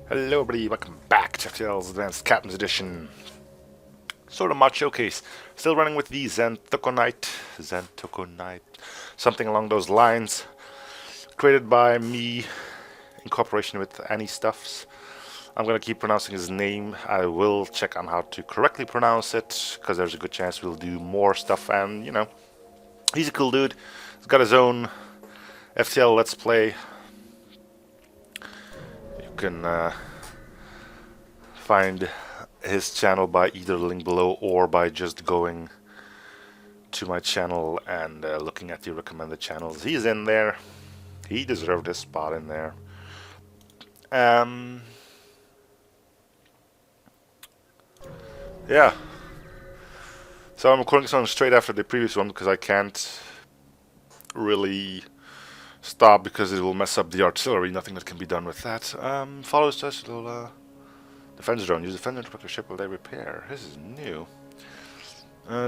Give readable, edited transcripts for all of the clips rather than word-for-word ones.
Hello everybody, welcome back to FTL's Advanced Captain's Edition. Sort of mod showcase. Still running with the Xanthoconite, something along those lines. Created by me in cooperation with Annie Stuffs. I'm gonna keep pronouncing his name. I will check on how to correctly pronounce it, because there's a good chance we'll do more stuff, and you know, he's a cool dude. He's got his own FTL Let's Play. You can find his channel by either the link below or by just going to my channel and looking at the recommended channels. He's in there. He deserved his spot in there. Yeah. So I'm recording this one straight after the previous one because I can't really stop because it will mess up the artillery. Nothing that can be done with that. Follow his touch little defense drone. Use defender to protect your ship while they repair. This is new.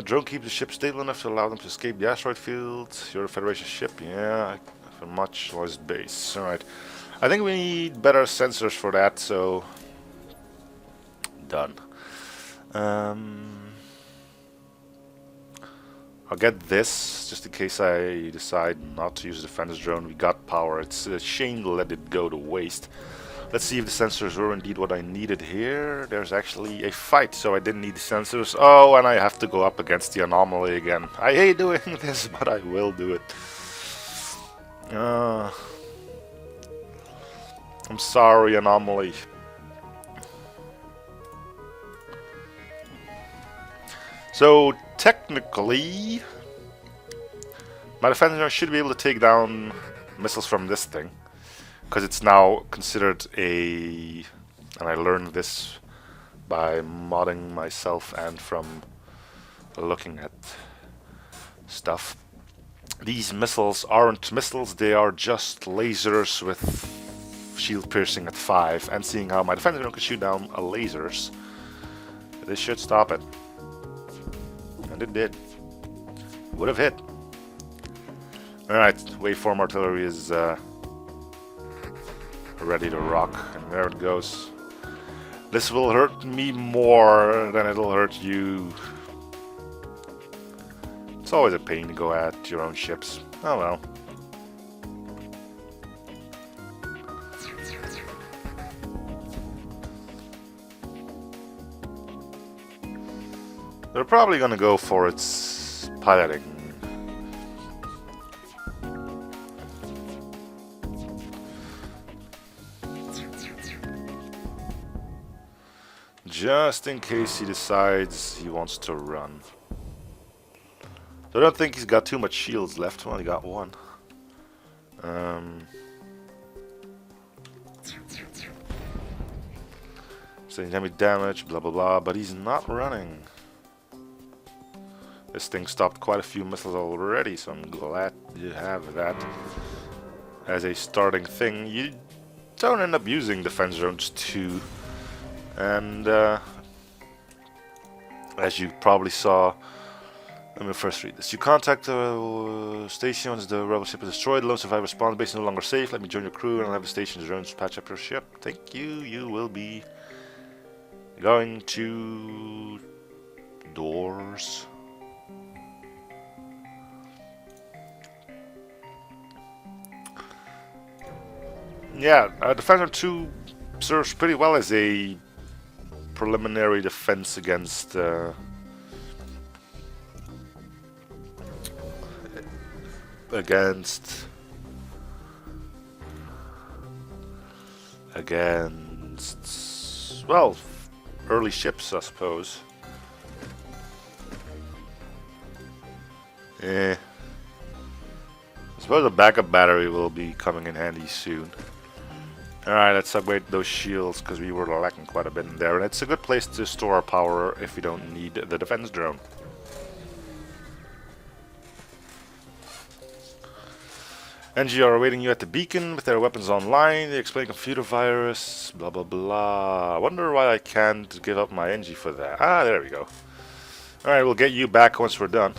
Drone keeps the ship stable enough to allow them to escape the asteroid field. You're a Federation ship. Yeah, for much was base. Alright. I think we need better sensors for that, so done. I'll get this just in case I decide not to use the defense drone. We got power. It's a shame to let it go to waste. Let's see if the sensors were indeed what I needed here. There's actually a fight, so I didn't need the sensors. Oh, and I have to go up against the anomaly again. I hate doing this, but I will do it. I'm sorry, anomaly. So, technically, my defender should be able to take down missiles from this thing. Because it's now considered a... And I learned this by modding myself and from looking at stuff. These missiles aren't missiles, they are just lasers with shield piercing at 5. And seeing how my defender can shoot down lasers, this should stop it. And it did. Would have hit. Alright, waveform artillery is ready to rock, and there it goes. This will hurt me more than it'll hurt you. It's always a pain to go at your own ships. Oh well. They're probably gonna go for its piloting. Just in case he decides he wants to run. So I don't think he's got too much shields left. Well, he got one. Saying enemy damage, blah blah blah, but he's not running. This thing stopped quite a few missiles already, so I'm glad you have that as a starting thing. You don't end up using defense drones too. And as you probably saw, let me first read this. You contact the station once the rebel ship is destroyed. Lone survivor spawns. Base no longer safe. Let me join your crew and I'll have the station's drones patch up your ship. Thank you. You will be going to doors. Yeah, Defender 2 serves pretty well as a preliminary defense against well, early ships, I suppose. I suppose a backup battery will be coming in handy soon. Alright, let's upgrade those shields because we were lacking quite a bit in there, and it's a good place to store our power if we don't need the defense drone. NG are awaiting you at the beacon with their weapons online. They explain computer virus, blah blah blah. I wonder why I can't give up my NG for that. Ah, there we go. Alright, we'll get you back once we're done.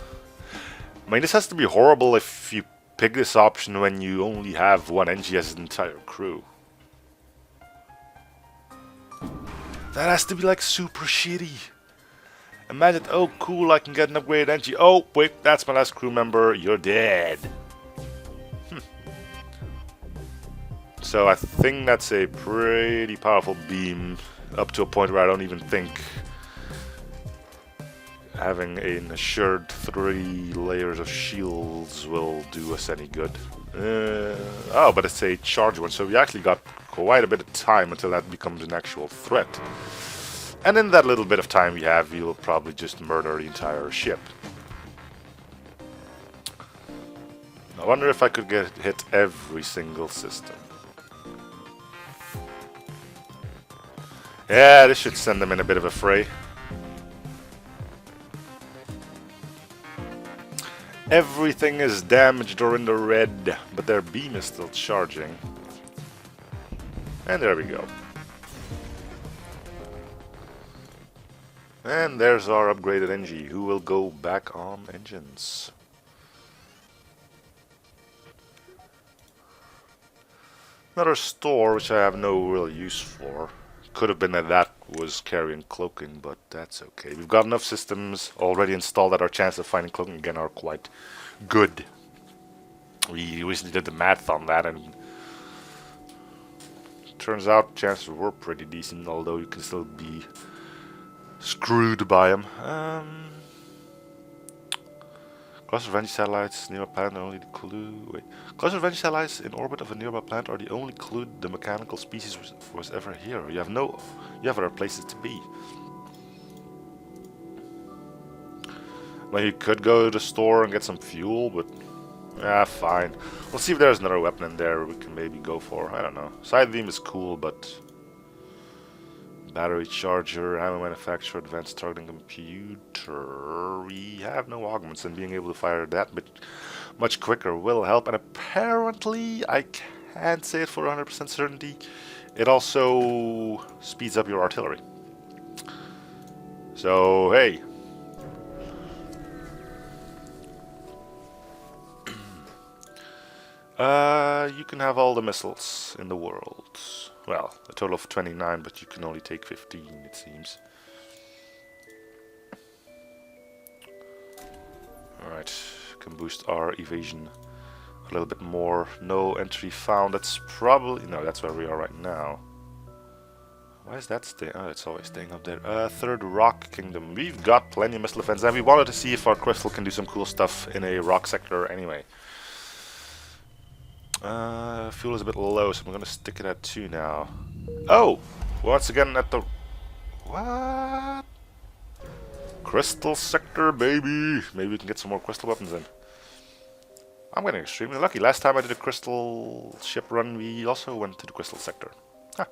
I mean, this has to be horrible if you pick this option when you only have one NG as an entire crew. That has to be like super shitty. Imagine, oh cool, I can get an upgraded engine. Oh wait, that's my last crew member. You're dead. So I think that's a pretty powerful beam, up to a point where I don't even think having an assured 3 layers of shields will do us any good. Oh, but it's a charge one, so we actually got quite a bit of time until that becomes an actual threat. And in that little bit of time we have, we'll probably just murder the entire ship. I wonder if I could hit every single system. Yeah, this should send them in a bit of a fray. Everything is damaged or in the red, but their beam is still charging. And there we go. And there's our upgraded NG, who will go back on engines. Another store, which I have no real use for. Could have been that was carrying cloaking, but that's okay. We've got enough systems already installed that our chances of finding cloaking again are quite good. We recently did the math on that, and turns out chances were pretty decent, although you can still be screwed by them. Cluster of energy satellites near a planet are only the clue. Wait. Cluster of energy satellites in orbit of a nearby planet are the only clue the mechanical species was ever here. You have other places to be. Well, you could go to the store and get some fuel, but fine. We'll see if there's another weapon in there we can maybe go for. I don't know. Side beam is cool, but battery charger, ammo manufacturer, advanced targeting computer. We have no augments, and being able to fire that bit much quicker will help. And apparently, I can't say it for 100% certainty, it also speeds up your artillery. So, hey. You can have all the missiles in the world. Well, a total of 29, but you can only take 15, it seems. Alright, can boost our evasion a little bit more. No entry found. That's probably... no, that's where we are right now. Why is that staying? Oh, it's always staying up there. Third Rock Kingdom. We've got plenty of missile defense, and we wanted to see if our crystal can do some cool stuff in a rock sector anyway. Fuel is a bit low, so I'm gonna stick it at 2 now. Oh! Once again at the... what? Crystal sector, baby! Maybe we can get some more crystal weapons in. I'm getting extremely lucky. Last time I did a crystal ship run, we also went to the crystal sector. Huh.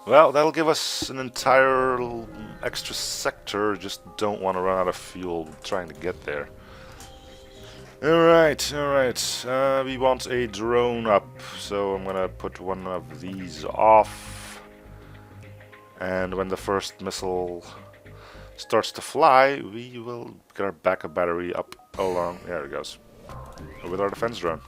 Well, that'll give us an entire extra sector. Just don't want to run out of fuel trying to get there. Alright. We want a drone up, so I'm gonna put one of these off. And when the first missile starts to fly, we will get our backup battery up along. There it goes. With our defense drone.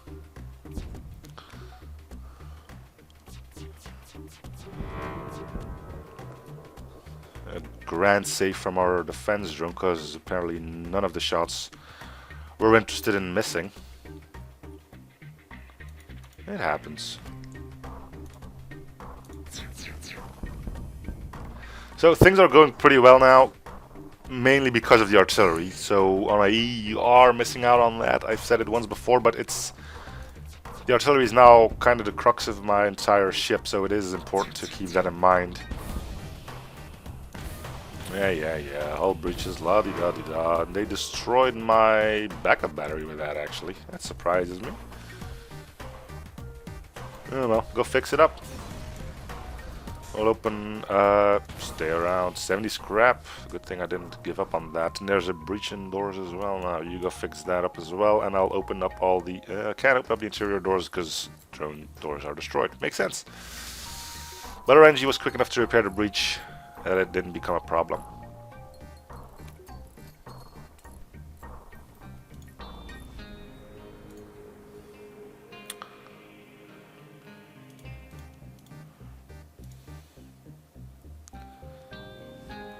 A grand save from our defense drone, because apparently none of the shots we're interested in missing. It happens. So things are going pretty well now, mainly because of the artillery. So on IE you are missing out on that. I've said it once before, but it's... the artillery is now kind of the crux of my entire ship, so it is important to keep that in mind. Yeah, hull breaches, la-di-da-di-da. They destroyed my backup battery with that, actually. That surprises me. Oh well, go fix it up. We'll open, stay around, 70 scrap. Good thing I didn't give up on that. And there's a breach in doors as well. Now you go fix that up as well, and I'll open up all the... can't open up the interior doors because drone doors are destroyed. Makes sense. But our NG was quick enough to repair the breach, and it didn't become a problem.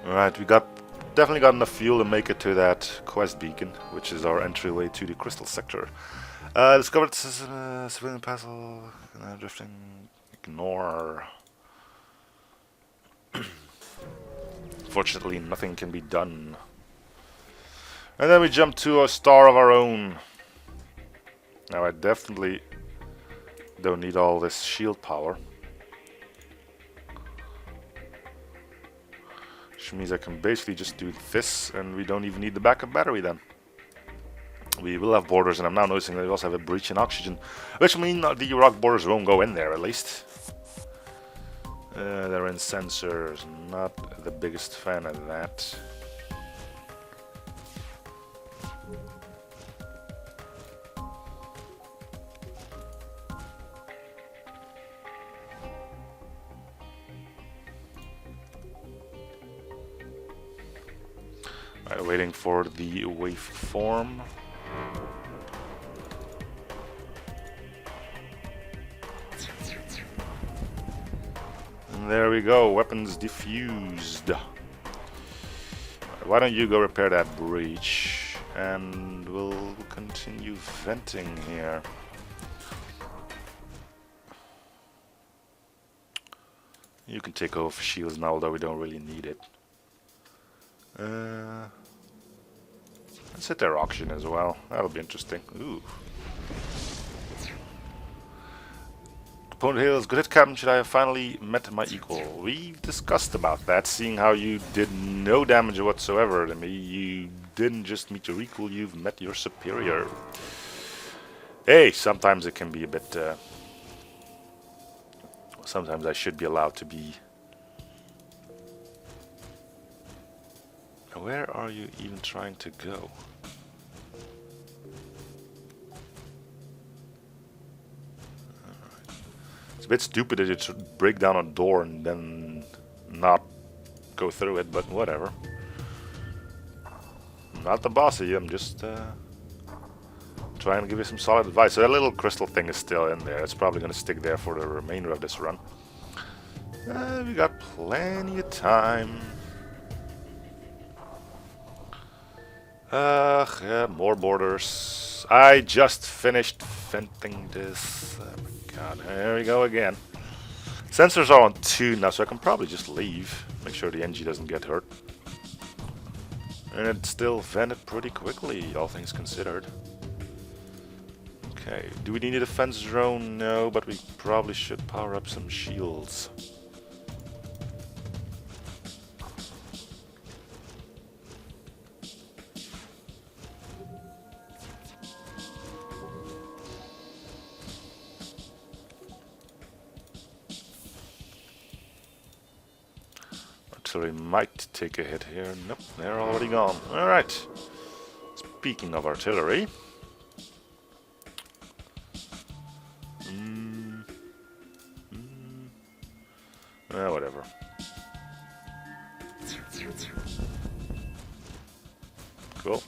Alright, we definitely got enough fuel to make it to that quest beacon, which is our entryway to the crystal sector. Discovered civilian parcel, drifting, ignore. Fortunately, nothing can be done. And then we jump to a star of our own. Now I definitely don't need all this shield power. Which means I can basically just do this, and we don't even need the backup battery then. We will have borders, and I'm now noticing that we also have a breach in oxygen, which means the rock borders won't go in there at least. They're in sensors, not the biggest fan of that. Alright, waiting for the waveform. And there we go, weapons diffused. Why don't you go repair that breach, and we'll continue venting here. You can take off shields now, although we don't really need it. Let's hit their auction as well. That'll be interesting. Ooh. Opponent hails, good hit, Captain. Should I have finally met my equal? We've discussed about that, seeing how you did no damage whatsoever to me. You didn't just meet your equal, you've met your superior. Hey, sometimes it can be a bit... sometimes I should be allowed to be... Where are you even trying to go? It's a bit stupid that you should break down a door and then not go through it, but whatever. I'm not the boss of you, I'm just trying to give you some solid advice. So that little crystal thing is still in there. It's probably going to stick there for the remainder of this run. We got plenty of time. Yeah, more borders. I just finished venting this. Oh my god, there we go again. Sensors are on 2 now, so I can probably just leave. Make sure the NG doesn't get hurt. And it still vented pretty quickly, all things considered. Okay, do we need a defense drone? No, but we probably should power up some shields. Artillery might take a hit here. Nope, they're already gone. Alright. Speaking of artillery. Whatever. Cool.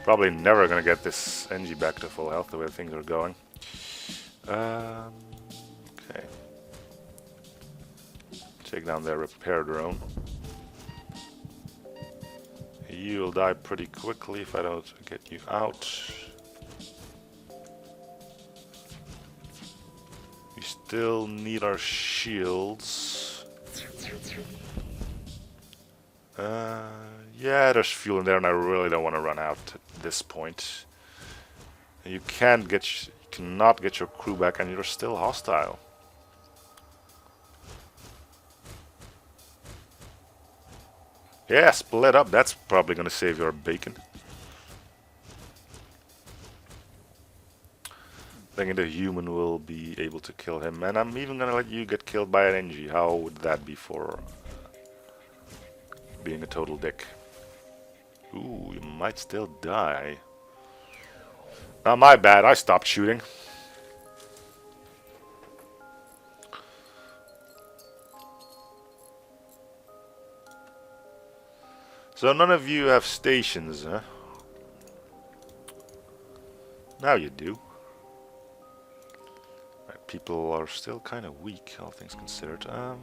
Probably never gonna get this NG back to full health the way things are going. Okay. Take down their repair drone. You'll die pretty quickly if I don't get you out. We still need our shields. Yeah, there's fuel in there, and I really don't want to run out at this point. You cannot get your crew back, and you're still hostile. Yeah, split up. That's probably going to save your bacon. Thinking the human will be able to kill him, and I'm even going to let you get killed by an NG. How would that be for being a total dick? Ooh, you might still die. Not my bad, I stopped shooting. So none of you have stations, huh? Now you do. people are still kind of weak, all things considered. There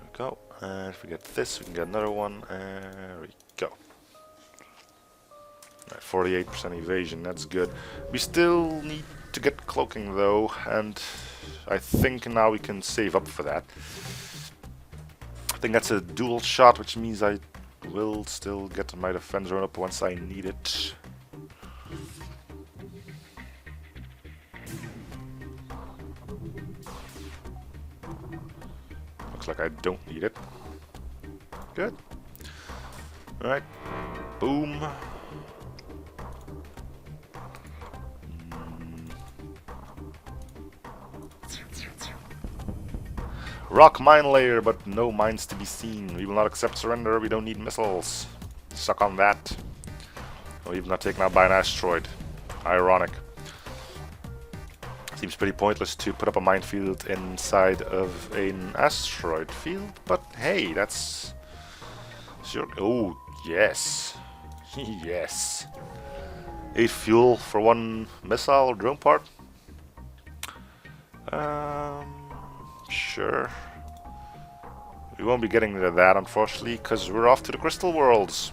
we go. And if we get this, we can get another one. There we go. 48% evasion, that's good. We still need to get cloaking though, and I think now we can save up for that. I think that's a dual shot, which means I will still get my defense run up once I need it. Looks like I don't need it. Good. Alright. Boom. Rock mine layer, but no mines to be seen. We will not accept surrender. We don't need missiles. Suck on that. Or even not taken out by an asteroid. Ironic. Seems pretty pointless to put up a minefield inside of an asteroid field, but hey, that's sure. Oh yes, yes. 8 fuel for 1 missile or drone part. Sure. We won't be getting to that, unfortunately, because we're off to the Crystal Worlds.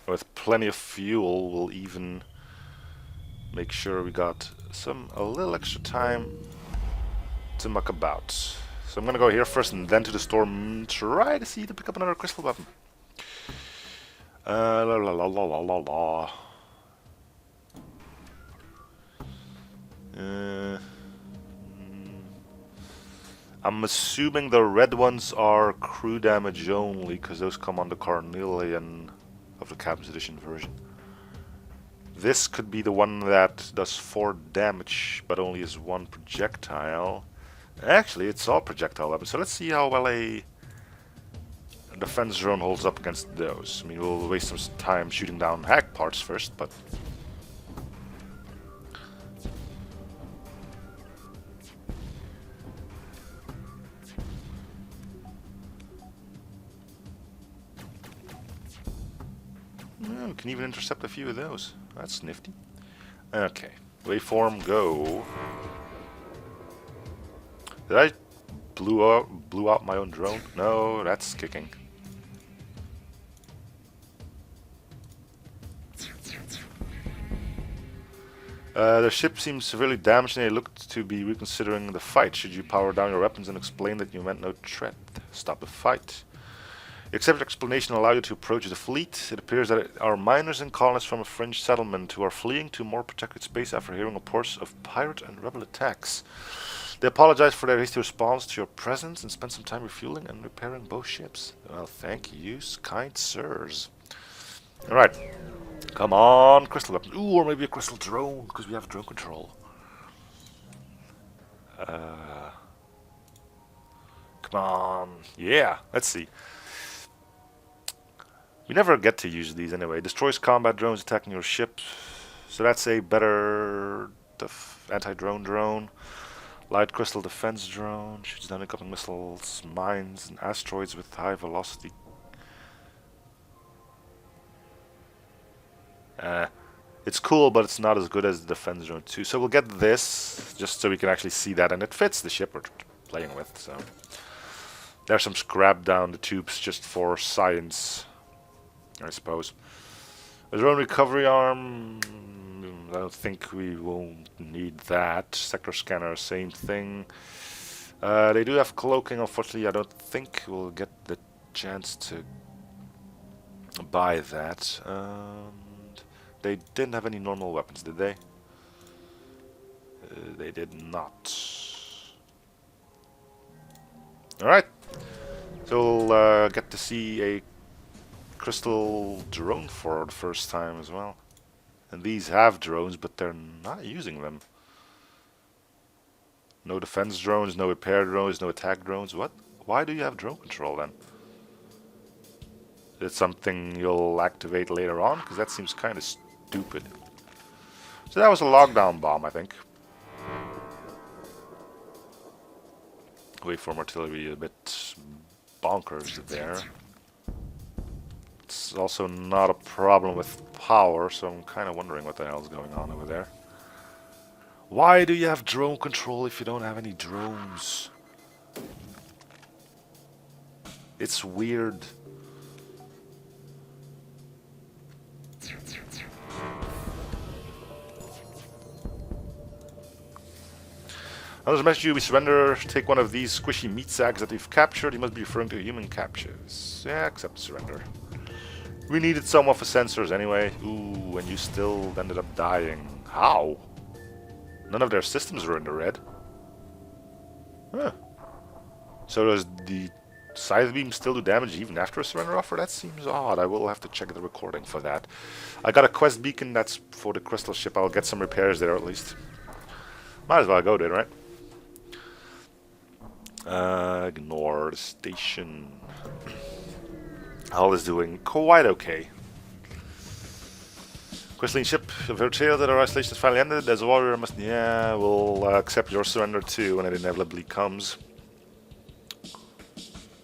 With plenty of fuel, we'll even make sure we got a little extra time to muck about. So I'm gonna go here first and then to the storm, try to see to pick up another crystal weapon. La la la la la la la. I'm assuming the red ones are crew damage only, because those come on the Carnelian of the Captain's Edition version. This could be the one that does 4 damage, but only is 1 projectile. Actually, it's all projectile weapons, so let's see how well a defense drone holds up against those. I mean, we'll waste some time shooting down hack parts first, but... we can even intercept a few of those. That's nifty. Okay. Waveform, go. Did I blew out my own drone? No, that's kicking. The ship seems severely damaged and they look to be reconsidering the fight. Should you power down your weapons and explain that you meant no threat? Stop the fight. The accepted explanation will allow you to approach the fleet. It appears that our miners and colonists from a French settlement who are fleeing to more protected space after hearing reports of pirate and rebel attacks. They apologize for their hasty response to your presence and spend some time refueling and repairing both ships. Well, thank you, kind sirs. Alright. Come on, crystal weapons. Ooh, or maybe a crystal drone, because we have drone control. Come on. Yeah, let's see. We never get to use these anyway. Destroys combat drones attacking your ship. So that's a better anti-drone drone. Light crystal defense drone. Shoots down incoming missiles, mines, and asteroids with high velocity. It's cool, but it's not as good as the defense drone 2. So we'll get this, just so we can actually see that. And it fits the ship we're playing with. So there's some scrap down the tubes just for science, I suppose. A drone recovery arm, I don't think we will need that. Sector scanner, same thing. They do have cloaking, unfortunately I don't think we'll get the chance to buy that. They didn't have any normal weapons, did they? They did not. Alright, so we'll get to see a crystal drone for the first time as well. And these have drones, but they're not using them. No defense drones, no repair drones, no attack drones. What? Why do you have drone control then? Is it something you'll activate later on? Because that seems kind of stupid. So that was a lockdown bomb, I think. Waveform artillery a bit bonkers there. Let's There's also not a problem with power, so I'm kind of wondering what the hell is going on over there. Why do you have drone control if you don't have any drones? It's weird. Others message you, we surrender. Take one of these squishy meat sacks that we've captured. You must be referring to human captures. Yeah, accept surrender. We needed some of the sensors anyway. Ooh, and you still ended up dying. How? None of their systems were in the red. Huh. So does the scythe beam still do damage even after a surrender offer? That seems odd. I will have to check the recording for that. I got a quest beacon that's for the crystal ship. I'll get some repairs there at least. Might as well go there, right? Ignore the station. Hull is doing quite okay. Crystalline ship, you've heard tale that our isolation has finally ended. As a warrior, I must. Yeah, we'll accept your surrender too when it inevitably comes.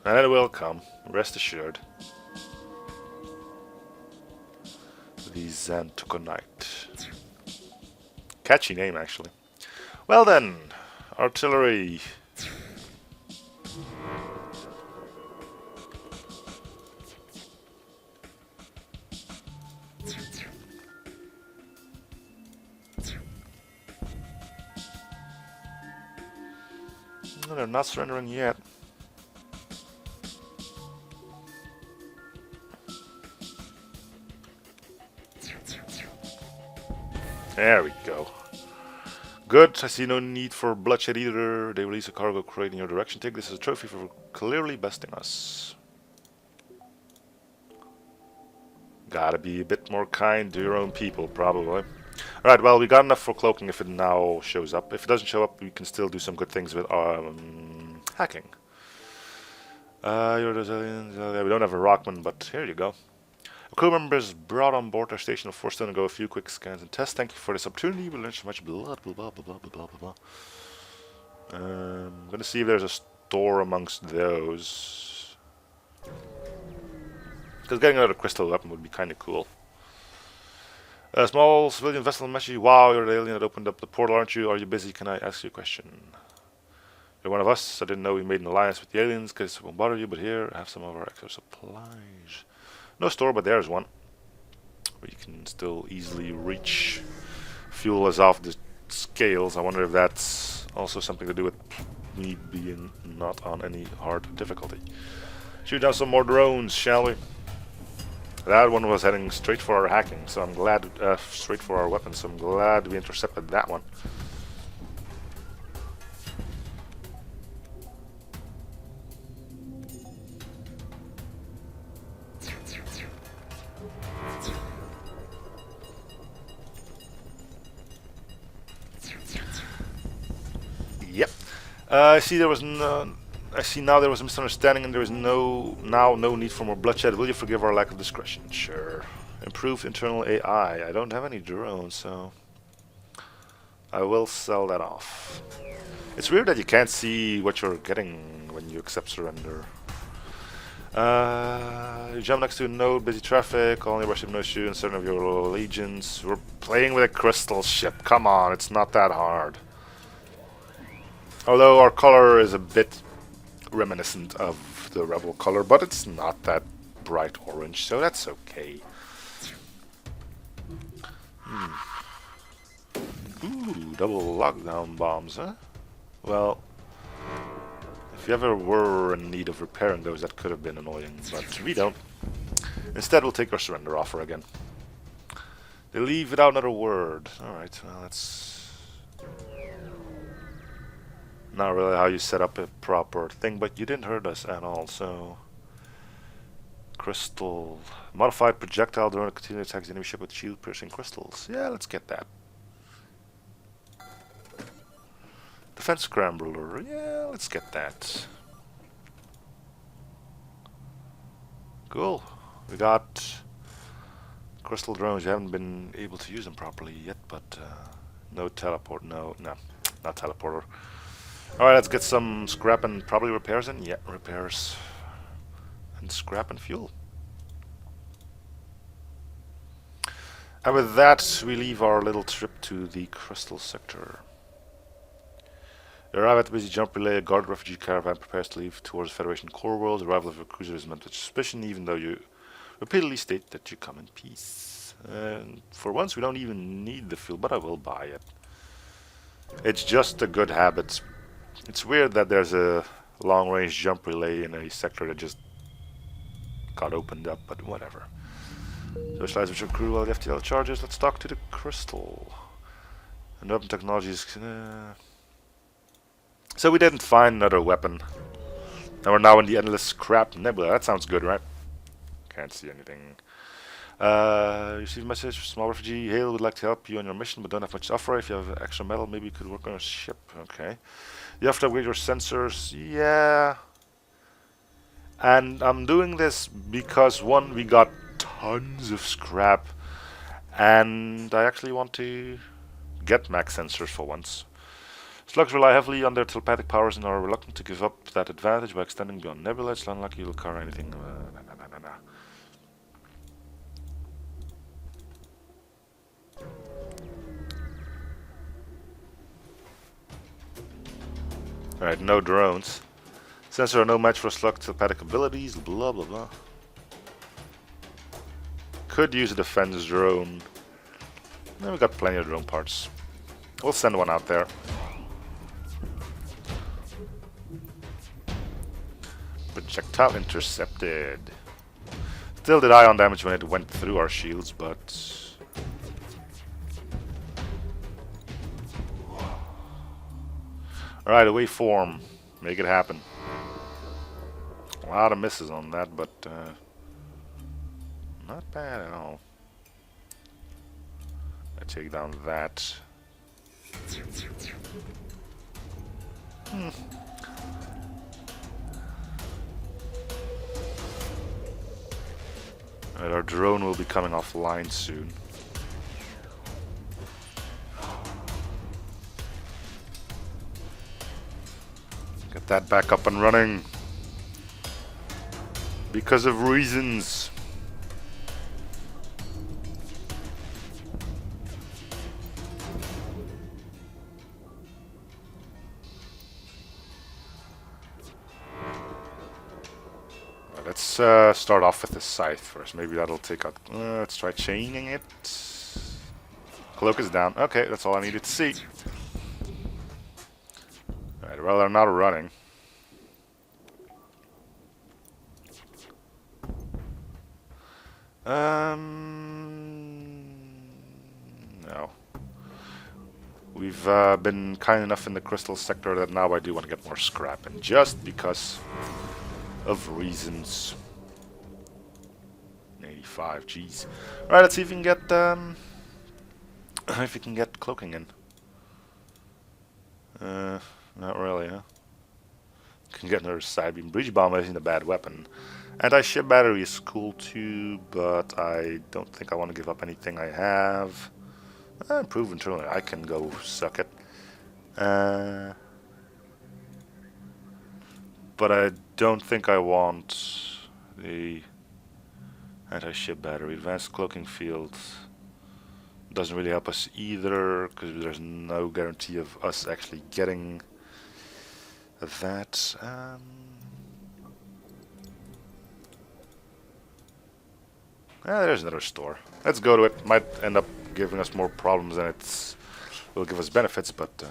And it will come, rest assured. The Xanthoconite. Catchy name, actually. Well then, artillery. No, they're not surrendering yet. There we go. Good, I see no need for bloodshed either. They release a cargo crate in your direction. Take this as a trophy for clearly besting us. Gotta be a bit more kind to your own people, probably. Alright, well, we got enough for cloaking if it now shows up. If it doesn't show up, we can still do some good things with hacking. You're those aliens. We don't have a Rockman, but here you go. A crew member is brought on board our station. Forced to undergo a few quick scans and tests. Thank you for this opportunity. We learned so much. Blah blah blah blah blah blah blah. I'm gonna see if there's a store amongst those. Because getting another crystal weapon would be kind of cool. A small civilian vessel message. Wow, you're the alien that opened up the portal, aren't you? Are you busy? Can I ask you a question? You're one of us. I didn't know we made an alliance with the aliens because it won't bother you, but here I have some of our extra supplies. No store, but there's one. Where you can still easily reach. Fuel is off the scales. I wonder if that's also something to do with me being not on any hard difficulty. Shoot down some more drones, shall we? That one was heading straight for our hacking, so I'm glad, straight for our weapons, so I'm glad we intercepted that one. Yep. I see there was no. I see now there was a misunderstanding and there is no need for more bloodshed. Will you forgive our lack of discretion? Sure. Improved internal AI. I don't have any drones, so I will sell that off. It's weird that you can't see what you're getting when you accept surrender. You jump next to a node, busy traffic, all nearby ship no issue, and certain of your legions. We're playing with a crystal ship. Come on, it's not that hard. Although our color is a bit reminiscent of the rebel color, but it's not that bright orange, so that's okay. Ooh, double lockdown bombs, huh? Well, if you ever were in need of repairing those, that could have been annoying, but we don't. Instead, we'll take our surrender offer again. They leave without another word. Alright, well, that's not really how you set up a proper thing, but you didn't hurt us at all, so... Crystal... Modified projectile drone continually attacks the enemy ship with shield-piercing crystals. Yeah, let's get that. Defense scrambler. Yeah, let's get that. Cool. We got... crystal drones. You haven't been able to use them properly yet, but... no teleport. No, not teleporter. Alright, let's get some scrap and probably repairs in. Yeah, repairs. And scrap and fuel. And with that, we leave our little trip to the Crystal Sector. You arrive at the busy jump relay. A guard refugee caravan prepares to leave towards the Federation core world. The arrival of your cruiser is met with suspicion, even though you repeatedly state that you come in peace. And for once, we don't even need the fuel, but I will buy it. It's just a good habit. It's weird that there's a long-range jump relay in a sector that just got opened up, but whatever. Socialize with your crew while the FTL charges. Let's talk to the crystal. And open technologies. So we didn't find another weapon. And we're now in the Endless Scrap Nebula. That sounds good, right? Can't see anything. Receive a message from small refugee. Hale would like to help you on your mission, but don't have much to offer. If you have extra metal, maybe you could work on a ship. Okay. You have to upgrade your sensors. Yeah. And I'm doing this because, one, we got tons of scrap. And I actually want to get max sensors for once. Slugs rely heavily on their telepathic powers and are reluctant to give up that advantage by extending beyond nebula. It's unlikely you'll cover anything. Alright, no drones. Sensors are no match for slug telepathic abilities, blah blah blah. Could use a defense drone. No, we got plenty of drone parts. We'll send one out there. Projectile intercepted. Still did ion damage when it went through our shields, but... Alright, away form. Make it happen. A lot of misses on that, but not bad at all. I take down that. Alright, our drone will be coming offline soon. Get that back up and running. Because of reasons. Let's start off with the scythe first. Maybe that'll take out... let's try chaining it. Cloak is down. Okay, that's all I needed to see. Alright, well, they're not running. No. We've been kind enough in the crystal sector that now I do want to get more scrap. And just because... of reasons. 85, jeez. Alright, let's see if we can get cloaking in. Not really, huh? Can get another side beam. Breach bomber isn't a bad weapon. Anti-ship battery is cool too, but I don't think I want to give up anything I have. Improve internally. I can go suck it. But I don't think I want the anti-ship battery. Advanced cloaking field doesn't really help us either, because there's no guarantee of us actually getting that. There's another store. Let's go to it. Might end up giving us more problems than it will give us benefits, but...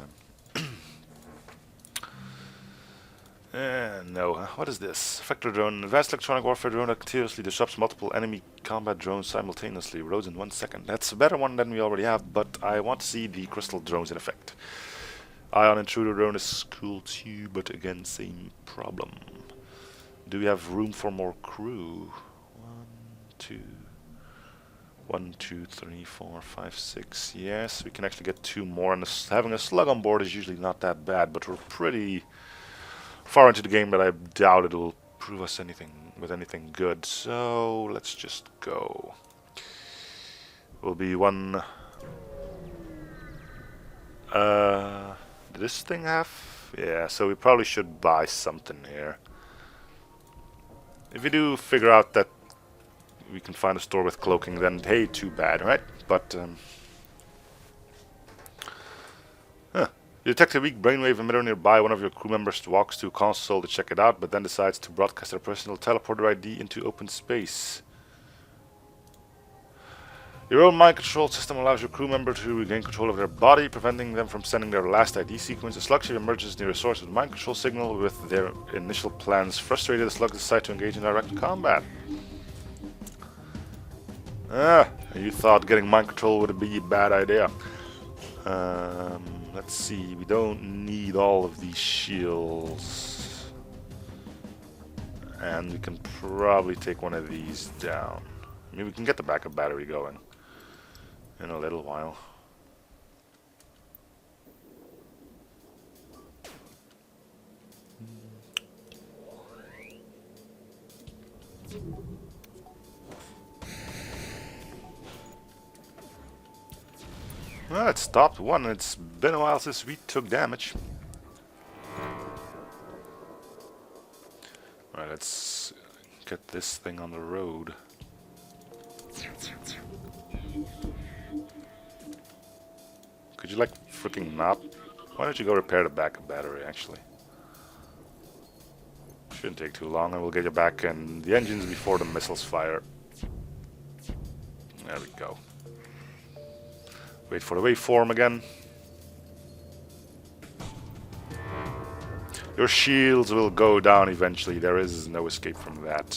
no. What is this? Vector drone. Advanced electronic warfare drone that continuously disrupts multiple enemy combat drones simultaneously. Reloads in 1 second. That's a better one than we already have, but I want to see the crystal drones in effect. Ion intruder drone is cool too, but again, same problem. Do we have room for more crew? 1, 2, 3, 4, 5, 6. Yes, we can actually get 2 more, and having a slug on board is usually not that bad, but we're pretty far into the game that I doubt it'll prove us anything good. So let's just go. Will be one. Did this thing have? Yeah. So we probably should buy something here. If we do figure out that we can find a store with cloaking, then hey, too bad, right? but you detect a weak brainwave emitter nearby. One of your crew members walks to a console to check it out, but then decides to broadcast their personal teleporter ID into open space. Your own mind control system allows your crew member to regain control of their body, preventing them from sending their last ID sequence. A slugship emerges near a source of the mind control signal. With their initial plans frustrated, the slugs decide to engage in direct combat. You thought getting mind control would be a bad idea. Let's see, we don't need all of these shields. And we can probably take one of these down. I mean, we can get the backup battery going in a little while. Well, it stopped one. It's been a while since we took damage. Alright, let's get this thing on the road. Could you like freaking not? Why don't you go repair the backup battery actually? Shouldn't take too long and we'll get you back in the engines before the missiles fire. There we go. Wait for the waveform again. Your shields will go down eventually. There is no escape from that.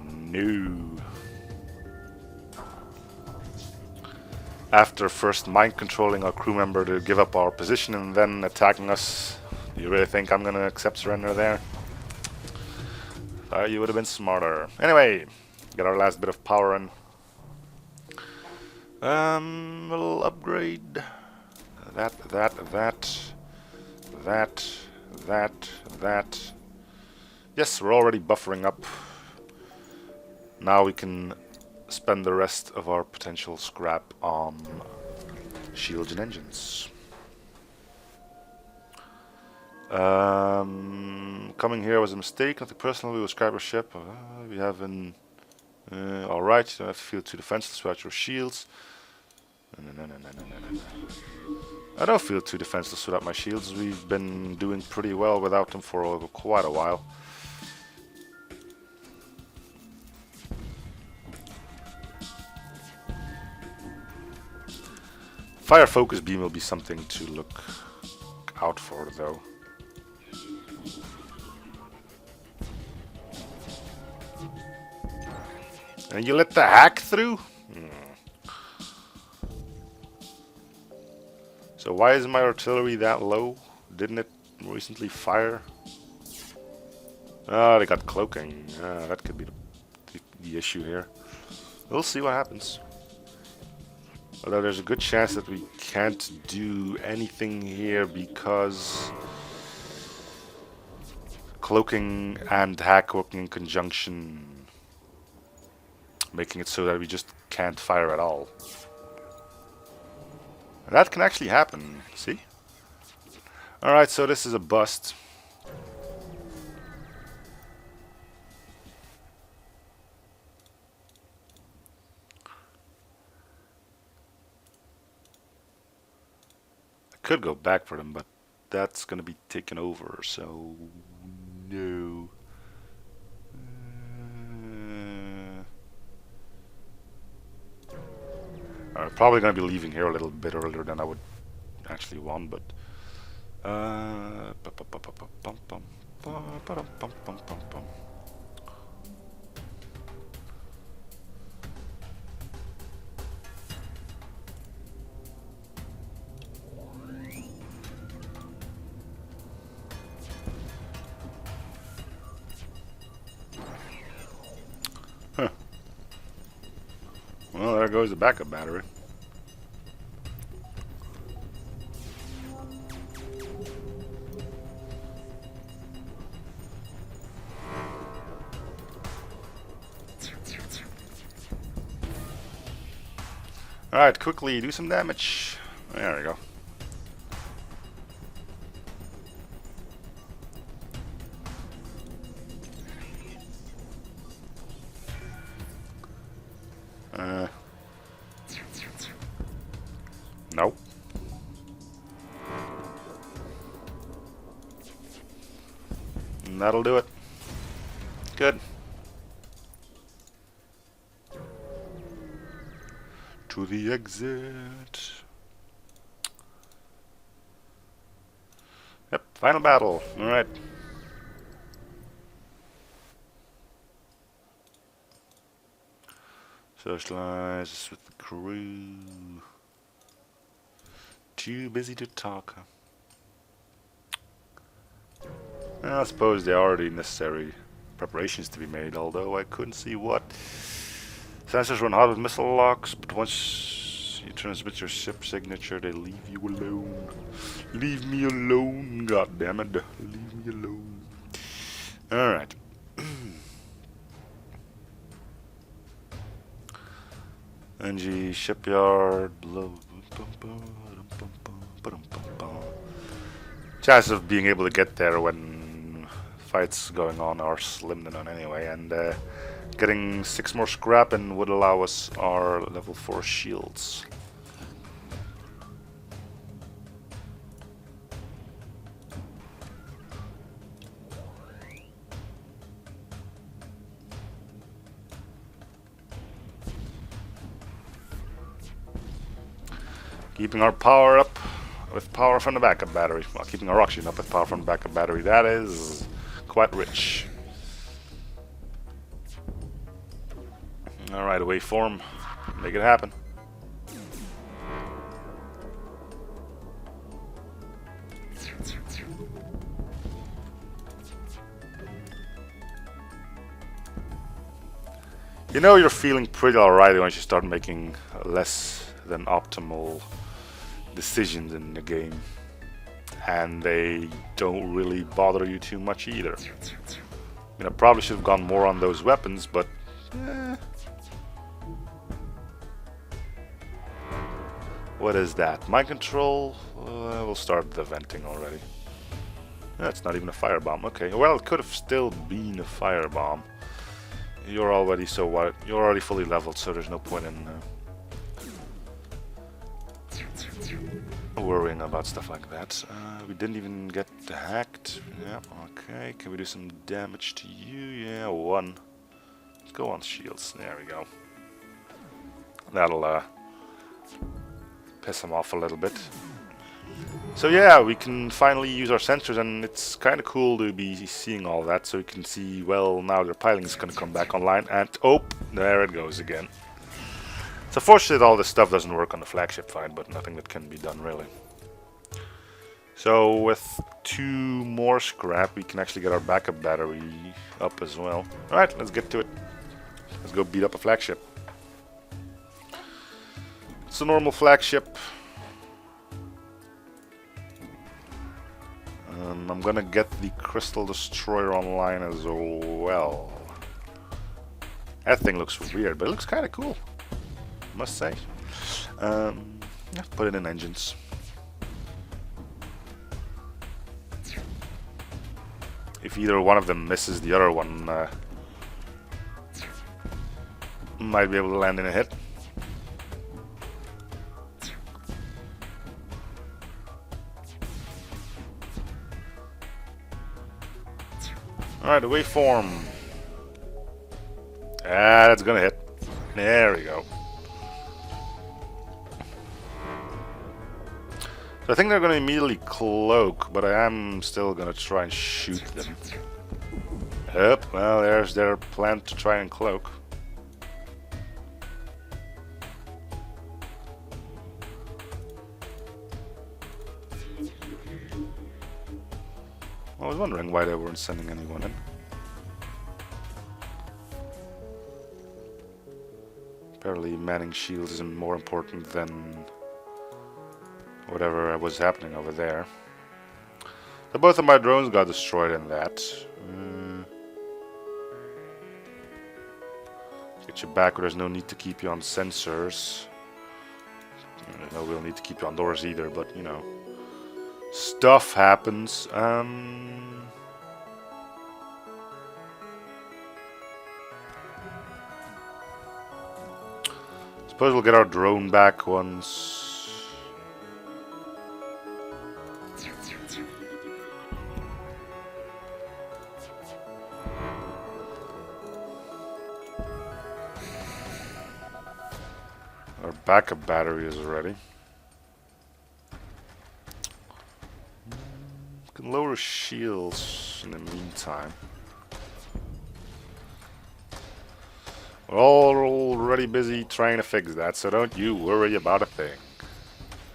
No. After first mind controlling our crew member to give up our position and then attacking us, do you really think I'm gonna accept surrender there? You would have been smarter. Anyway, get our last bit of power in. We'll upgrade that. Yes, we're already buffering up. Now we can spend the rest of our potential scrap on shields and engines. Coming here was a mistake. Nothing personal. We will scrap our ship. We have an alright, you don't have to feel too defenseless without your shields. No. I don't feel too defenseless without my shields. We've been doing pretty well without them for quite a while. Fire focus beam will be something to look out for, though. And you let the hack through? So why is my artillery that low? Didn't it recently fire? Oh, they got cloaking. That could be the issue here. We'll see what happens. Although there's a good chance that we can't do anything here because cloaking and hack working in conjunction, making it so that we just can't fire at all. And that can actually happen, see? Alright, so this is a bust. I could go back for them, but that's gonna be taken over, so no. I'm probably going to be leaving here a little bit earlier than I would actually want, but well, there goes the backup battery. Alright, quickly do some damage. There we go. Nope. And that'll do it. Good. To the exit. Yep, final battle. Alright. Socialize with the crew. Too busy to talk. I suppose there are already necessary preparations to be made, although I couldn't see what. Sensors run hot with missile locks, but once you transmit your ship signature, they leave you alone. Leave me alone, goddammit. Leave me alone. Alright. NG shipyard. Chances of being able to get there when fights going on are slim to none anyway, and getting 6 more scrap and would allow us our level 4 shields. Keeping our power up with power from the backup battery. Well, keeping our oxygen up with power from the backup battery. That is quite rich. Alright, away form. Make it happen. You know you're feeling pretty alright once you start making less than optimal decisions in the game, and they don't really bother you too much either. I probably should have gone more on those weapons, but what is that? Mind control? We'll start the venting already. That's not even a firebomb. Okay, well, it could have still been a firebomb. You're already you're already fully leveled, so there's no point in worrying about stuff like that. We didn't even get hacked. Yeah, okay. Can we do some damage to you? Yeah, 1. Let's go on shields. There we go. That'll piss him off a little bit. So yeah, we can finally use our sensors, and it's kind of cool to be seeing all that, so we can see, well, now their piling is going to come back online, and oh, there it goes again. So fortunately all this stuff doesn't work on the flagship fine, but nothing that can be done really. So with 2 more scrap, we can actually get our backup battery up as well. Alright, let's get to it. Let's go beat up a flagship. It's a normal flagship. I'm gonna get the Crystal Destroyer online as well. That thing looks weird, but it looks kind of cool, I must say. Yeah, put it in engines. If either one of them misses, the other one might be able to land in a hit. Alright, the waveform. Ah, that's gonna hit. There we go. So I think they're gonna immediately cloak, but I am still gonna try and shoot them. Yep, well, there's their plan to try and cloak. I was wondering why they weren't sending anyone in. Apparently manning shields is more important than whatever was happening over there. So both of my drones got destroyed in that. Get you back where there's no need to keep you on sensors. There's no real need to keep you on doors either, but you know. Stuff happens. Suppose we'll get our drone back once backup battery is ready. Can lower shields in the meantime. We're already busy trying to fix that, so don't you worry about a thing.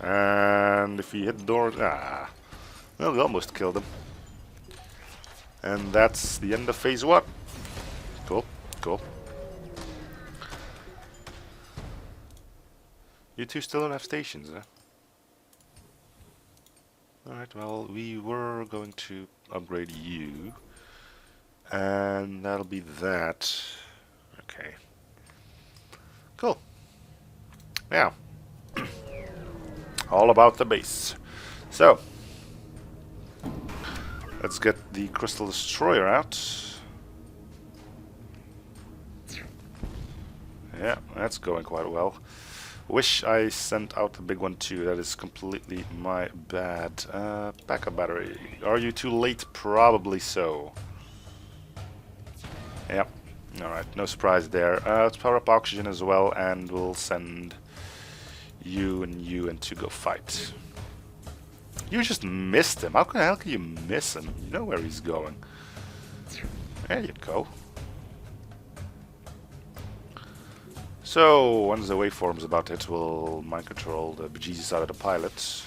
And if he hit the door, well, we almost killed him. And that's the end of phase 1. Cool, cool. You two still don't have stations, huh? Alright, well, we were going to upgrade you. And that'll be that. Okay. Cool. Now, all about the base. So, let's get the Crystal Destroyer out. Yeah, that's going quite well. Wish I sent out the big one too. That is completely my bad. Backup battery. Are you too late? Probably so. Yep. Alright, no surprise there. Let's power up oxygen as well, and we'll send you and to go fight. You just missed him. How the hell can you miss him? You know where he's going. There you go. So, once the waveform's about to hit, we'll mind control the bejesus out of the pilot.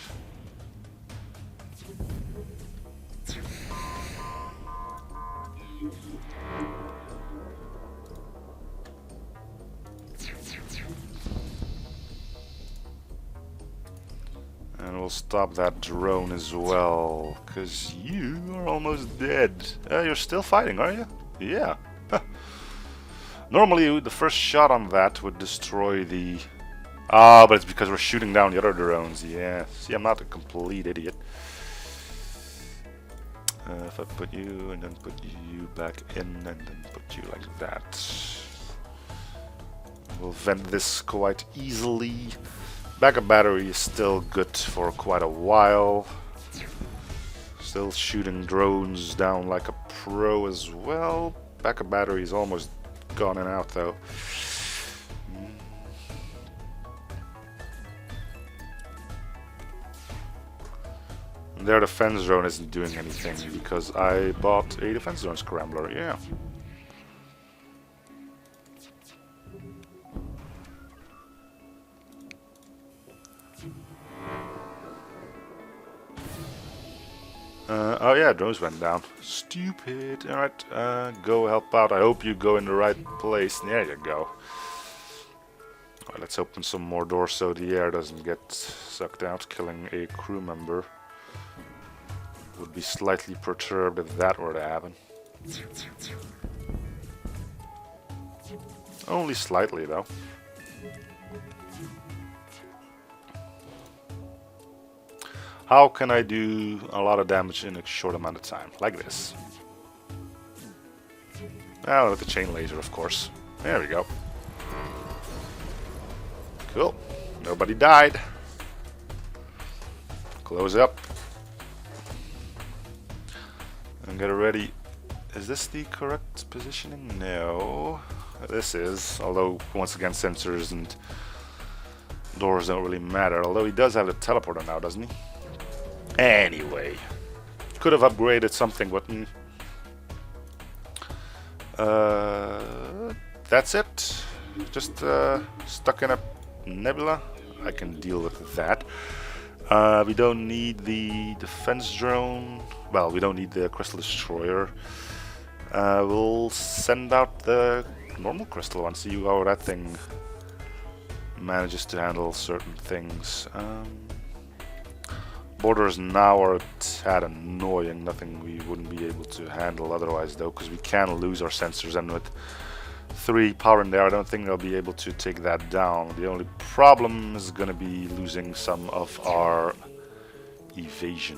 And we'll stop that drone as well, because you are almost dead. You're still fighting, are you? Yeah. Normally, the first shot on that would destroy the... Ah, but it's because we're shooting down the other drones. Yeah. See, I'm not a complete idiot. If I put you and then put you back in and then put you like that. We'll vent this quite easily. Backup battery is still good for quite a while. Still shooting drones down like a pro as well. Backup battery is almost gone and out though. Their defense drone isn't doing anything because I bought a defense drone scrambler, yeah. Oh yeah, drones went down. Stupid. Alright, go help out. I hope you go in the right place. There you go. Alright, let's open some more doors so the air doesn't get sucked out. Killing a crew member would be slightly perturbed if that were to happen. Only slightly though. How can I do a lot of damage in a short amount of time? Like this. Well, with the chain laser, of course. There we go. Cool. Nobody died. Close up. And get ready. Is this the correct positioning? No. This is. Although, once again, sensors and doors don't really matter. Although he does have the teleporter now, doesn't he? Anyway, could have upgraded something, but that's it. Just stuck in a nebula. I can deal with that. We don't need the defense drone. Well, we don't need the crystal destroyer. We'll send out the normal crystal one. See how that thing manages to handle certain things. Borders now are a tad annoying, nothing we wouldn't be able to handle otherwise though, because we can lose our sensors, and with 3 power in there I don't think they'll be able to take that down. The only problem is going to be losing some of our evasion.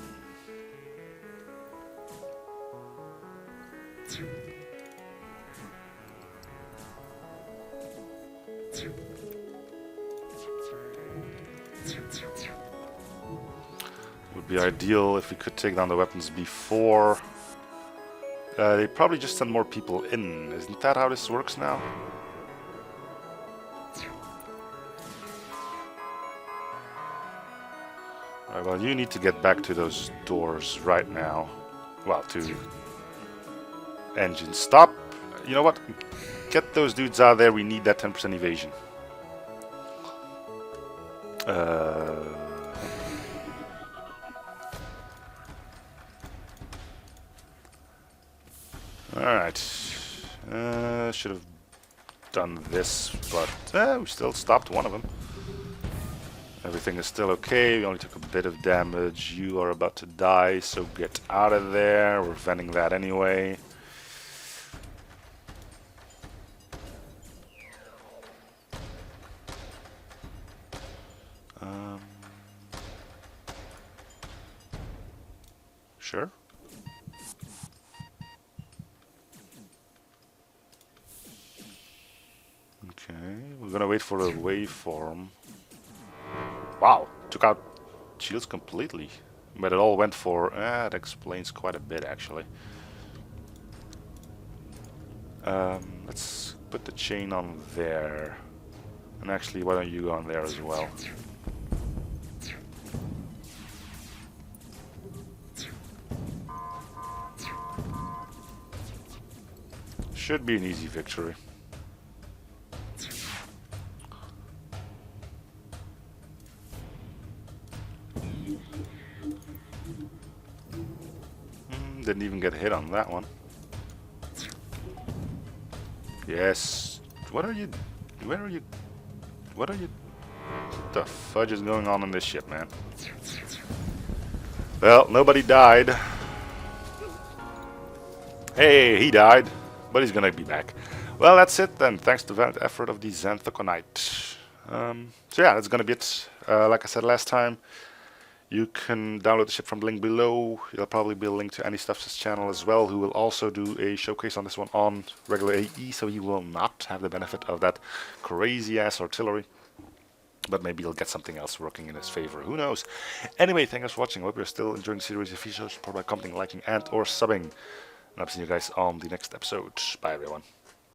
Would be ideal if we could take down the weapons before. They probably just send more people in. Isn't that how this works now? Alright, well, you need to get back to those doors right now. Well, to engine stop. You know what? Get those dudes out of there. We need that 10% evasion. Alright. Should have done this, but we still stopped one of them. Everything is still okay. We only took a bit of damage. You are about to die, so get out of there. We're venting that anyway. Sure. Okay, we're gonna wait for the waveform. Wow, took out shields completely. But it all went for... that explains quite a bit, actually. Let's put the chain on there. And actually, why don't you go on there as well? Should be an easy victory. Didn't even get hit on that one. Yes. What are you... Where are you... What are you... What the fudge is going on in this ship, man? Well, nobody died. Hey, he died. But he's gonna be back. Well, that's it then. Thanks to the effort of the Xanthoconite. So yeah, that's gonna be it. Like I said last time, you can download the ship from the link below. There'll probably be a link to AndyStuff's channel as well, who will also do a showcase on this one on regular AE, so he will not have the benefit of that crazy-ass artillery. But maybe he'll get something else working in his favor. Who knows? Anyway, thanks for watching. I hope you're still enjoying the series. If you show support by commenting, liking, and or subbing. And I'll see you guys on the next episode. Bye, everyone.